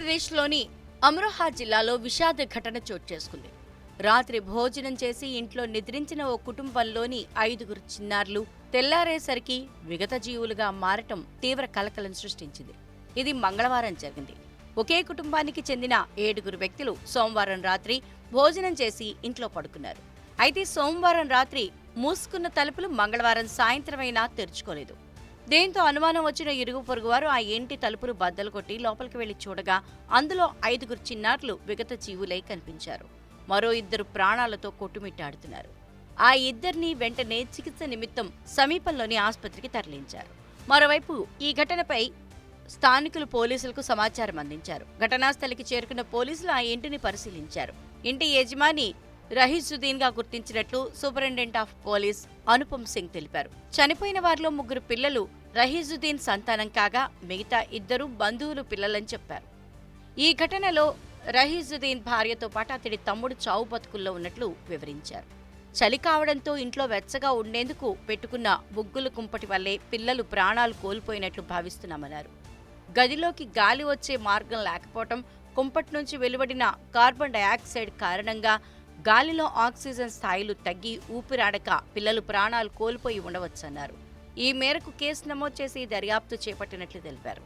ఉత్తరప్రదేశ్లోని అమ్రోహా జిల్లాలో విషాద ఘటన చోటు చేసుకుంది. రాత్రి భోజనం చేసి ఇంట్లో నిద్రించిన ఓ కుటుంబంలోని 5 చిన్నారులు తెల్లారేసరికి విగత జీవులుగా మారటం తీవ్ర కలకలం సృష్టించింది. ఇది మంగళవారం జరిగింది. ఒకే కుటుంబానికి చెందిన 7 వ్యక్తులు సోమవారం రాత్రి భోజనం చేసి ఇంట్లో పడుకున్నారు. అయితే సోమవారం రాత్రి మూసుకున్న తలుపులు మంగళవారం సాయంత్రమైనా తెరుచుకోలేదు. దీంతో అనుమానం వచ్చిన ఇరుగు పొరుగువారు ఆ ఇంటి తలుపులు బద్దలు కొట్టి లోపలికి వెళ్లి చూడగా అందులో 5 చిన్నారులు విగత జీవులై కనిపించారు. మరో 2 ప్రాణాలతో కొట్టుమిట్టాడుతున్నారు. ఆ ఇద్దరిని వెంటనే చికిత్స నిమిత్తం సమీపంలోని ఆసుపత్రికి తరలించారు. మరోవైపు ఈ ఘటనపై స్థానికులు పోలీసులకు సమాచారం అందించారు. ఘటనాస్థలికి చేరుకున్న పోలీసులు ఆ ఇంటిని పరిశీలించారు. ఇంటి యజమాని రహీజుద్దీన్ గా గుర్తించినట్లు superintendent of police Anupam Singh తెలిపారు. చనిపోయిన వారిలో 3 పిల్లలు రహీజుద్దీన్ సంతానం కాగా మిగతా 2 బంధువులు పిల్లలని చెప్పారు. ఈ ఘటనలో రహీజుద్దీన్ భార్యతో పాటు అతడి తమ్ముడు చావు బతుకుల్లో ఉన్నట్లు వివరించారు. చలి కావడంతో ఇంట్లో వెచ్చగా ఉండేందుకు పెట్టుకున్న బుగ్గుల కుంపటి వల్లే పిల్లలు ప్రాణాలు కోల్పోయినట్లు భావిస్తున్నామన్నారు. గదిలోకి గాలి వచ్చే మార్గం లేకపోవటం, కుంపటి నుంచి వెలువడిన కార్బన్ డయాక్సైడ్ కారణంగా గాలిలో ఆక్సిజన్ స్థాయిలు తగ్గి ఊపిరాడక పిల్లలు ప్రాణాలు కోల్పోయి ఉండవచ్చన్నారు. ఈ మేరకు కేసు నమోదు చేసి దర్యాప్తు చేపట్టినట్లు తెలిపారు.